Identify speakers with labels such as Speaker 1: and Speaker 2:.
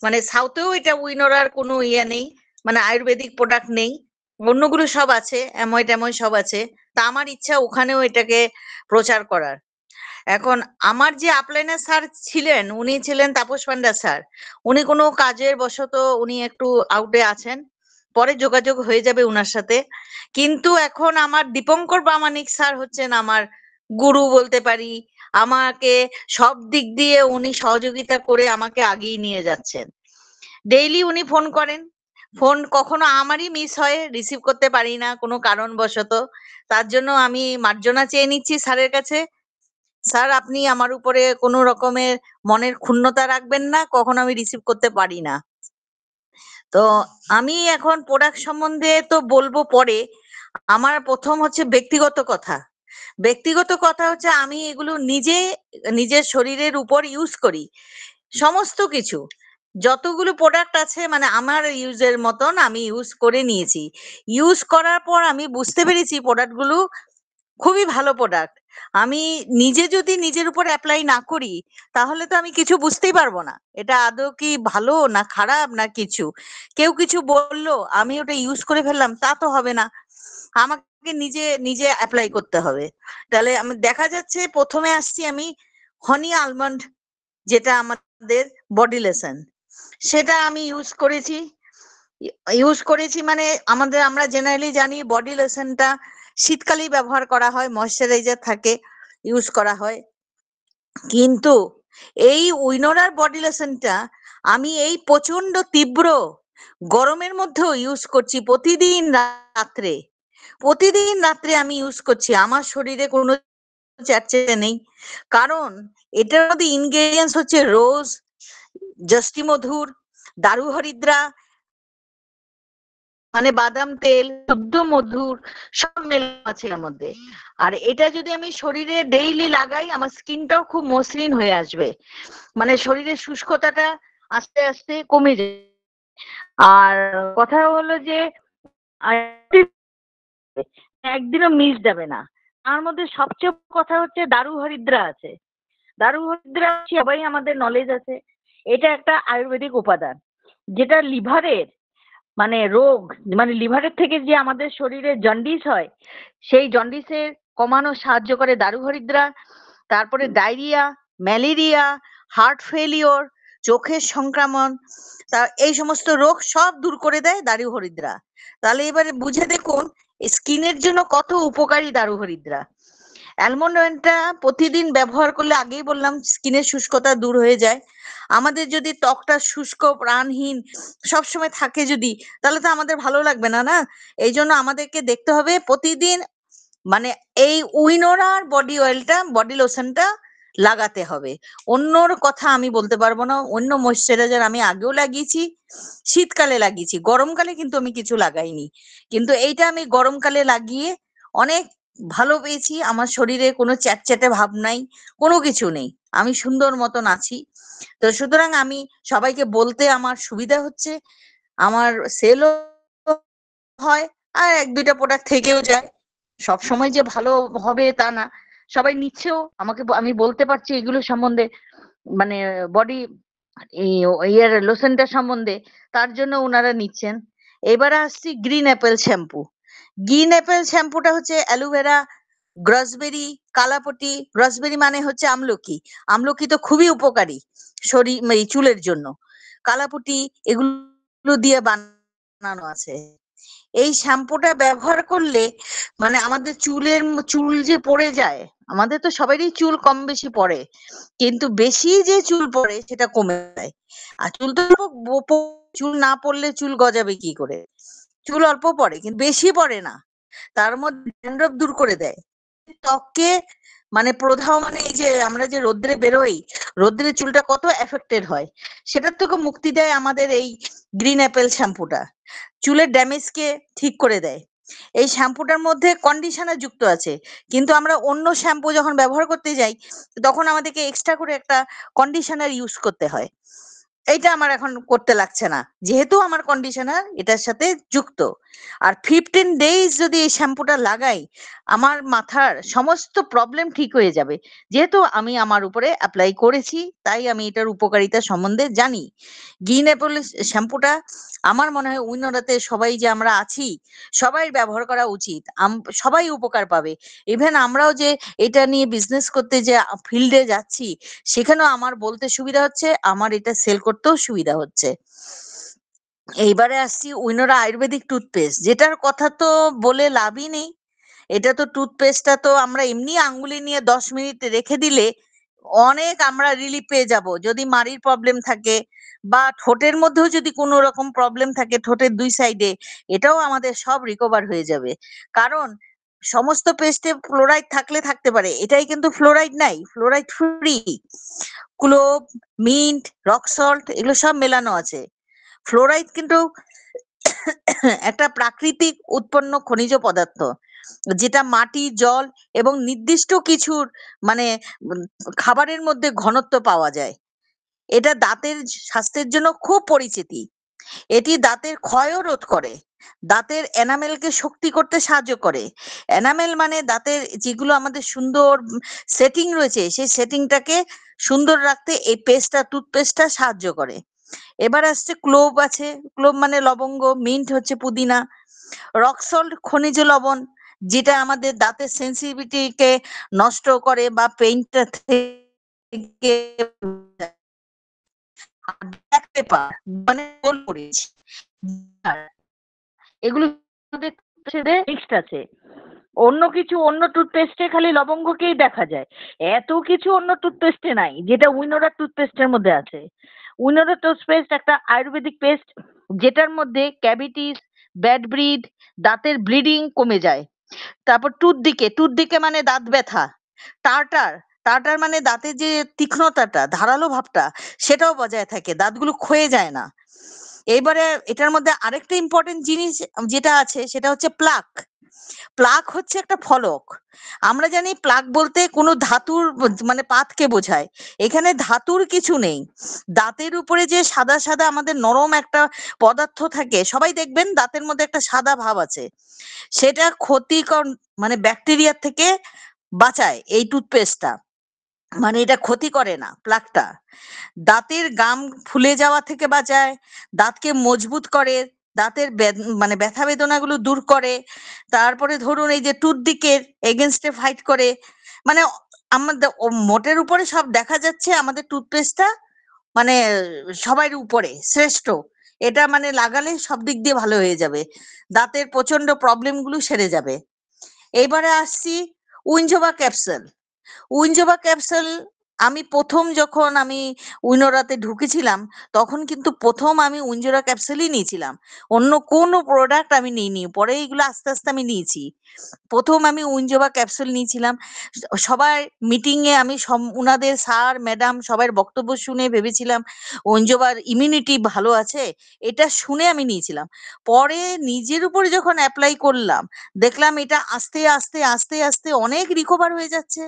Speaker 1: মানে সাউথেও এটা উইনোরার কোনো ইয়ে নেই, মানে আয়ুর্বেদিক প্রোডাক্ট নেই, অন্যগুলো সব আছে, অ্যাময় ট্যাময় সব আছে। তা আমার ইচ্ছা ওখানেও এটাকে প্রচার করার। এখন আমার যে আপলাইনার স্যার ছিলেন, উনি ছিলেন তাপস পান্ডা স্যার। উনি কোনো কাজের বশত উনি একটু আউটে আছেন, পরে যোগাযোগ হয়ে যাবে উনার সাথে। কিন্তু এখন আমার দীপঙ্কর প্রামাণিক স্যার হচ্ছেন আমার গুরু বলতে পারি। আমাকে সব দিক দিয়ে উনি সহযোগিতা করে আমাকে আগিয়ে নিয়ে যাচ্ছেন। ডেইলি উনি ফোন করেন, ফোন কখনো আমারই মিস হয়, রিসিভ করতে পারি না কোনো কারণবশত। তার জন্য আমি মার্জনা চেয়ে নিচ্ছি স্যারের কাছে। স্যার, আপনি আমার উপরে কোনো রকমের মনের ক্ষুণ্ণতা রাখবেন না, কখন আমি রিসিভ করতে পারি না। তো আমি এখন প্রোডাক্ট সম্বন্ধে তো বলবো পরে। আমার প্রথম হচ্ছে ব্যক্তিগত কথা। ব্যক্তিগত কথা হচ্ছে আমি এগুলো নিজে নিজের শরীরের উপর ইউজ করি। সমস্ত কিছু যতগুলো প্রোডাক্ট আছে মানে আমার ইউজের মতন আমি ইউজ করে নিয়েছি। ইউজ করার পর আমি বুঝতে পেরেছি প্রোডাক্টগুলো খুবই ভালো প্রোডাক্ট। আমি নিজে যদি নিজের উপর অ্যাপ্লাই না করি তাহলে তো আমি কিছু বুঝতেই পারবো না এটা আদৌ কি ভালো না খারাপ না কিছু। কেউ কিছু বললো, আমি ওটা ইউজ করে ফেললাম, তা তো হবে না। আমাকে নিজে নিজে অ্যাপ্লাই করতে হবে। তাহলে আমি দেখা যাচ্ছে প্রথমে আসছি আমি হনি আলমন্ড, যেটা আমাদের বডি লোশন, সেটা আমি ইউজ করেছি মানে আমরা জেনারেলি জানি বডি লোশনটা শীতকালেই ব্যবহার করা হয়, ময়শ্চারাইজার থাকে, ইউজ করা হয়। কিন্তু এই উইনোরার বডি লোশনটা আমি এই প্রচন্ড তীব্র গরমের মধ্যেও ইউজ করছি প্রতিদিন রাত্রে। প্রতিদিন রাত্রে আমি ইউজ করছি, আমার শরীরে কোনো চ্যাটচেটে নেই। কারণ এটার মধ্যে ইনগ্রেডিয়েন্টস হচ্ছে রোজ, জষ্টি মধুর, দারু হরিদ্রা, মানে বাদাম তেল, শুদ্ধ মধুর, সব মেলানো আছে এর মধ্যে। আর এটা যদি আমি শরীরে ডেইলি লাগাই আমার স্কিনটাও খুব মসৃণ হয়ে আসবে, মানে শরীরের শুষ্কতাটা আস্তে আস্তে কমে যাবে। আর কথা হলো যে একদিনও মিস যাবে না। তার মধ্যে সবচেয়ে কথা হচ্ছে দারু হরিদ্রা আছে। দারু হরিদ্রা সবাই আমাদের নলেজ আছে, এটা একটা আয়ুর্বেদিক উপাদান যেটা লিভারের মানে রোগ, মানে লিভারের থেকে যে আমাদের শরীরে জন্ডিস হয় সেই জন্ডিসের কমানো সাহায্য করে দারু হরিদ্রা। তারপরে ডায়রিয়া, ম্যালেরিয়া, হার্ট ফেলিওর, চোখের সংক্রমণ, তা এই সমস্ত রোগ সব দূর করে দেয় দারু হরিদ্রা। তাহলে এবারে বুঝে দেখুন স্কিনের জন্য কত উপকারী দারু হরিদ্রা। অ্যালমন্ড অয়েলটা প্রতিদিন ব্যবহার করলে আগেই বললাম স্কিনের শুষ্কতা দূর হয়ে যায়। আমাদের যদি ত্বকটা শুষ্ক প্রাণহীন সবসময় থাকে যদি, তাহলে তো আমাদের ভালো লাগবে না, না? এই জন্য আমাদেরকে দেখতে হবে প্রতিদিন মানে এই উইনোরার বডি অয়েলটা, বডি লোশনটা লাগাতে হবে। অন্যর কথা আমি বলতে পারবো না। অন্য ময়শ্চারাইজার আমি আগেও লাগিয়েছি, শীতকালে লাগিয়েছি, গরমকালে কিন্তু আমি কিছু লাগাইনি। কিন্তু এইটা আমি গরমকালে লাগিয়ে অনেক ভালো পেয়েছি। আমার শরীরে কোনো চ্যাটচ্যাটে ভাব নাই, কোনো কিছু নেই, আমি সুন্দর মতন আছি। তো সুতরাং আমি সবাইকে বলতে আমার সুবিধা হচ্ছে, আমার সেলও হয়, আর এক দুইটা প্রোডাক্ট থেকেও যায়। সব সময় যে ভালো হবে তা না, সবাই নিচ্ছেও, আমি বলতে পারছি এগুলো সম্বন্ধে, মানে বডি ইয়ের লোশনটা সম্বন্ধে, তার জন্য ওনারা নিচ্ছেন। এবারে আসছি green Apple shampoo. Green Apple শ্যাম্পুটা হচ্ছে অ্যালোভেরা, গ্রসবেরি, কালাপটি। গ্রসবেরি মানে হচ্ছে আমলকি। আমলকি তো খুবই উপকারী শরীর এই চুলের জন্য। কালাপুটি এগুলো দিয়ে বানানো আছে। এই শ্যাম্পুটা ব্যবহার করলে মানে আমাদের চুল যে পড়ে যায়, আমাদের তো সবারই চুল কম বেশি পড়ে, কিন্তু বেশি যে চুল পড়ে সেটা কমে যায়। আর চুল তো চুল না পড়লে চুল গজাবে কি করে? চুল অল্প পড়ে কিন্তু বেশি পড়ে না। তার মধ্যে ড্যান্ড্রফ দূর করে দেয়। ত্বককে মানে প্রদাহ, মানে এই যে আমরা যে রোদ্রে বেরোই, রোদ্রে চুলটা কত এফেক্টেড হয়, সেটার থেকে মুক্তি দেয় আমাদের এই গ্রিন অ্যাপেল শ্যাম্পুটা। চুলের ড্যামেজকে ঠিক করে দেয়। এই শ্যাম্পুটার মধ্যে কন্ডিশনার যুক্ত আছে, কিন্তু আমরা অন্য শ্যাম্পু যখন ব্যবহার করতে যাই তখন আমাদেরকে এক্সট্রা করে একটা কন্ডিশনার ইউজ করতে হয়।
Speaker 2: এইটা আমার এখন করতে লাগছে না, যেহেতু আমার কন্ডিশনার এটার সাথে যুক্ত। আর 15 ডেজ যদি এই শ্যাম্পুটা লাগাই, আমার মাথার সমস্ত প্রবলেম ঠিক হয়ে যাবে। যেহেতু আমি আমার উপরে অ্যাপ্লাই করেছি, তাই আমি এটার উপকারিতা সম্বন্ধে জানি। গ্রিন অ্যাপল শ্যাম্পুটা আমার মনে হয় উইনোরাতে সবাই যে আমরা আছি, সবাই ব্যবহার করা উচিত। সবাই উপকার পাবে। ইভেন আমরাও যে এটা নিয়ে বিজনেস করতে যে ফিল্ডে যাচ্ছি, সেখানেও আমার বলতে সুবিধা হচ্ছে, আমার এটা সেল করতেও সুবিধা হচ্ছে। এইবারে আসছি উইনোরা আয়ুর্বেদিক টুথপেস্ট, যেটার কথা তো বলে লাভই নেই। এটা তো টুথপেস্টটা তো আমরা এমনি আঙ্গুলে নিয়ে 10 মিনিট রেখে দিলে অনেক আমরা রিলিফ পেয়ে যাব। যদি মাড়ির প্রবলেম থাকে বা ঠোঁটের মধ্যেও যদি কোনো রকম প্রবলেম থাকে, ঠোঁটের 2 সাইডে, এটাও আমাদের সব রিকভার হয়ে যাবে। কারণ সমস্ত পেস্টে ফ্লোরাইড থাকলে থাকতে পারে, এটাই কিন্তু ফ্লোরাইড নাই, fluoride free. Clove, mint, rock salt এগুলো সব মেলানো আছে। ফ্লোরাইড কিন্তু একটা প্রাকৃতিক উৎপন্ন খনিজ পদার্থ, যেটা মাটি, জল এবং নির্দিষ্ট কিছুর মানে খাবারের মধ্যে ঘনত্ব পাওয়া যায়। এটা দাঁতের স্বাস্থ্যের জন্য খুব পরিচিতি। এটি দাঁতের ক্ষয়ও রোধ করে, দাঁতের এনামেলকে শক্তি করতে সাহায্য করে। এনামেল মানে দাঁতের যেগুলো আমাদের সুন্দর সেটিং রয়েছে, সেই সেটিংটাকে সুন্দর রাখতে এই টুথপেস্টটা সাহায্য করে। এবার আসছে ক্লোভ আছে, ক্লোভ মানে লবঙ্গ, মিন্ট হচ্ছে পুদিনা, রক সল্ট খনিজ লবণ, যেটা আমাদের দাঁতের সেন্সিটিভিটিকে নষ্ট করে বা পেইন্টটা থেকে। ব্ল্যাক পেপার মানে গোলমরিচ,
Speaker 1: এগুলো মিক্সড আছে। অন্য কিছু অন্য টুথপেস্টে খালি লবঙ্গকেই দেখা যায়, এত কিছু অন্য টুথপেস্টে নাই যেটা উইনোরা টুথপেস্টের মধ্যে আছে। উইনোরা টুথপেস্ট একটা আয়ুর্বেদিক পেস্ট, যেটার মধ্যে ক্যাভিটিস, ব্যাড ব্রিথ, দাঁতের ব্লিডিং কমে যায়। তারপর টুথ দিকে মানে দাঁত ব্যথা। টার্টার, টার্টার মানে দাঁতের যে তীক্ষ্ণতাটা, ধারালো ভাবটা, সেটাও বজায় থাকে, দাঁতগুলো ক্ষয়ে যায় না। এইবারে এটার মধ্যে আরেকটা ইম্পর্টেন্ট জিনিস যেটা আছে, সেটা হচ্ছে প্লাক। প্লাক হচ্ছে একটা ফলক। আমরা জানি প্লাক বলতে কোনো ধাতুর মানে পাতকে বোঝায়। এখানে ধাতুর কিছু নেই। দাঁতের উপরে যে সাদা সাদা আমাদের নরম একটা পদার্থ থাকে, সবাই দেখবেন দাঁতের মধ্যে একটা সাদা ভাব আছে, সেটা ক্ষতিকর মানে ব্যাকটেরিয়া থেকে বাঁচায় এই টুথপেস্টটা। মানে এটা ক্ষতি করে না প্লাকটা। দাঁতের গাম ফুলে যাওয়া থেকে বাঁচায়, দাঁতকে মজবুত করে, দাঁতের মানে ব্যথা বেদনাগুলো দূর করে। তারপরে ধরুন এই যে টুথদিকের এগেনস্টে ফাইট করে। মানে আমাদের মোটের উপরে সব দেখা যাচ্ছে আমাদের টুথপেস্টটা মানে সবার উপরে শ্রেষ্ঠ। এটা মানে লাগালে সব দিক দিয়ে ভালো হয়ে যাবে, দাঁতের প্রচন্ড প্রবলেম গুলো সেরে যাবে। এইবারে আসছি উইনজোভা ক্যাপসুল। উইনজোভা ক্যাপসুল আমি প্রথম যখন আমি উইনোরাতে ঢুকেছিলাম, তখন কিন্তু প্রথম আমি উইনজোভা ক্যাপসুলই নিয়েছিলাম, অন্য কোনো প্রোডাক্ট আমি নিইনি। পরে এগুলো আস্তে আস্তে আমি নিয়েছি। প্রথম আমি উইনজোভা ক্যাপসুল নিয়েছিলাম। সবার মিটিং এ আমি উনাদের স্যার ম্যাডাম সবার বক্তব্য শুনে ভেবেছিলাম উইনজোভার ইমিউনিটি ভালো আছে, এটা শুনে আমি নিয়েছিলাম। পরে নিজের উপরে যখন অ্যাপ্লাই করলাম, দেখলাম এটা আস্তে আস্তে আস্তে আস্তে অনেক রিকভার হয়ে যাচ্ছে।